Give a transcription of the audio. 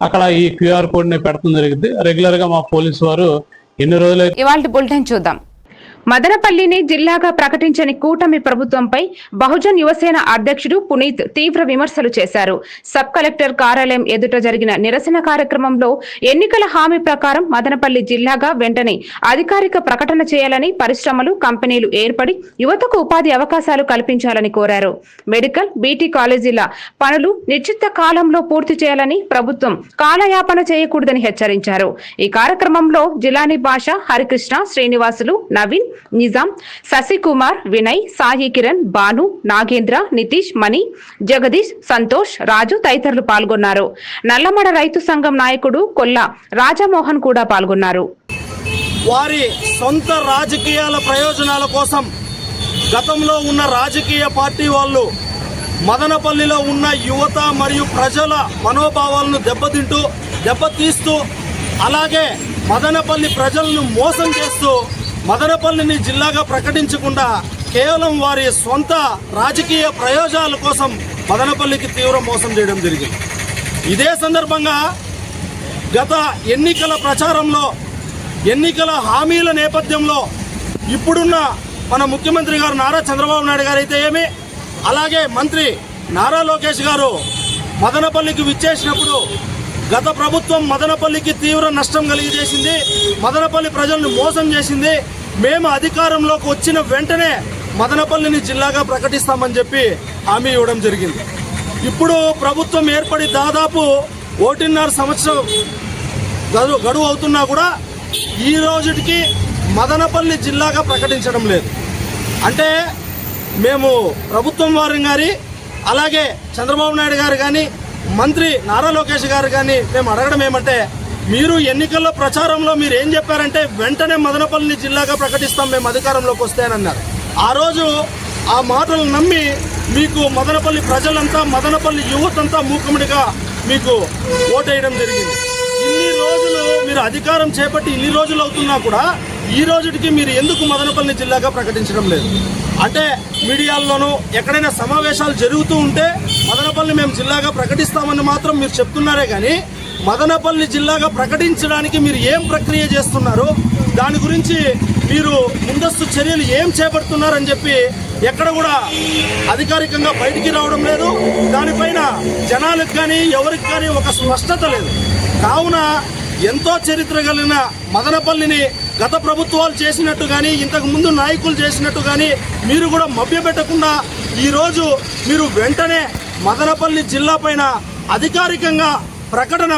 అక్కడ ఈ QR కోడ్ని పెడతాం జరిగింది. రెగ్యులర్గా మా పోలీసు వారు ఎన్ని రోజులు ఇవాల్టి బులెటిన్ చూద్దాం. మదనపల్లిని జిల్లాగా ప్రకటించని కూటమి ప్రభుత్వంపై బహుజన్ యువసేన అధ్యక్షుడు పునీత్ తీవ్ర విమర్శలు చేశారు. సబ్ కలెక్టర్ కార్యాలయం ఎదుట జరిగిన నిరసన కార్యక్రమంలో ఎన్నికల హామీ ప్రకారం మదనపల్లి జిల్లాగా వెంటనే అధికారిక ప్రకటన చేయాలని, పరిశ్రమలు, కంపెనీలు ఏర్పడి యువతకు ఉపాధి అవకాశాలు కల్పించాలని కోరారు. మెడికల్, బీటీ కాలేజీల పనులు నిశ్చిత కాలంలో పూర్తి చేయాలని, ప్రభుత్వం కాలయాపన చేయకూడదని హెచ్చరించారు. ఈ కార్యక్రమంలో జిలానీ భాష, హరికృష్ణ, శ్రీనివాసులు, నవీన్, నిజాం, శశికుమార్, వినయ్, సాయి కిరణ్, భాను, నాగేంద్ర, నితీష్, మణి, జగదీష్, సంతోష్, రాజు తదితరులు పాల్గొన్నారు. నల్లమడ రైతు సంఘం నాయకుడు కొల్ల రాజమోహన్ కూడా పాల్గొన్నారు. వారి సొంత రాజకీయాల ప్రయోజనాల కోసం గతంలో ఉన్న రాజకీయ పార్టీ వాళ్ళు మదనపల్లిలో ఉన్న యువత మరియు ప్రజల మనోభావాలను దెబ్బతీస్తూ అలాగే మదనపల్లి ప్రజలను మోసం చేస్తూ మదనపల్లిని జిల్లాగా ప్రకటించకుండా కేవలం వారి సొంత రాజకీయ ప్రయోజనాల కోసం మదనపల్లికి తీవ్ర మోసం చేయడం జరిగింది. ఇదే సందర్భంగా గత ఎన్నికల ప్రచారంలో, ఎన్నికల హామీల నేపథ్యంలో ఇప్పుడున్న మన ముఖ్యమంత్రి గారు నారా చంద్రబాబు నాయుడు గారు అయితే ఏమి, అలాగే మంత్రి నారా లోకేష్ గారు మదనపల్లికి విచ్చేసినప్పుడు గత ప్రభుత్వం మదనపల్లికి తీవ్ర నష్టం కలిగజేసింది, మదనపల్లి ప్రజలను మోసం చేసింది, మేము అధికారంలోకి వచ్చిన వెంటనే మదనపల్లిని జిల్లాగా ప్రకటిస్తామని చెప్పి హామీ ఇవ్వడం జరిగింది. ఇప్పుడు ప్రభుత్వం ఏర్పడి దాదాపు 1.5 సంవత్సరం గడువు అవుతున్నా కూడా ఈ రోజుకి మదనపల్లి జిల్లాగా ప్రకటించడం లేదు. అంటే మేము ప్రభుత్వం వారిని గారి అలాగే చంద్రబాబు నాయుడు గారు కానీ మంత్రి నారా లోకేష్ గారు కానీ మేము అడగడం ఏమంటే, మీరు ఎన్నికల్లో ప్రచారంలో మీరు ఏం చెప్పారంటే వెంటనే మదనపల్లిని జిల్లాగా ప్రకటిస్తాం మేము అధికారంలోకి వస్తాయనన్నారు. ఆ రోజు ఆ మాటలు నమ్మి మీకు మదనపల్లి ప్రజలంతా, మదనపల్లి యువతంతా మూకుముడిగా మీకు ఓటేయడం జరిగింది. ఇన్ని రోజులు మీరు అధికారం చేపట్టి ఇన్ని రోజులు అవుతున్నా కూడా ఈ రోజుకి మీరు ఎందుకు మదనపల్లి జిల్లాగా ప్రకటించడం లేదు? అంటే మీడియాల్లోనూ ఎక్కడైనా సమావేశాలు జరుగుతూ ఉంటే మదనపల్లి మేము జిల్లాగా ప్రకటిస్తామని మాత్రం మీరు చెప్తున్నారే కానీ మదనపల్లి జిల్లాగా ప్రకటించడానికి మీరు ఏం ప్రక్రియ చేస్తున్నారు, దాని గురించి మీరు ముందస్తు చర్యలు ఏం చేపడుతున్నారని చెప్పి ఎక్కడ కూడా అధికారికంగా బయటికి రావడం లేదు. దానిపైన జనాలకు కానీ ఎవరికి కానీ ఒక స్పష్టత లేదు. కావున ఎంతో చరిత్ర కలిగిన మదనపల్లిని గత ప్రభుత్వాలు చేసినట్టు కానీ ఇంతకు ముందు నాయకులు చేసినట్టు కానీ మీరు కూడా మభ్యపెట్టకుండా ఈరోజు మీరు వెంటనే మదనపల్లి జిల్లా పైన అధికారికంగా ప్రకటన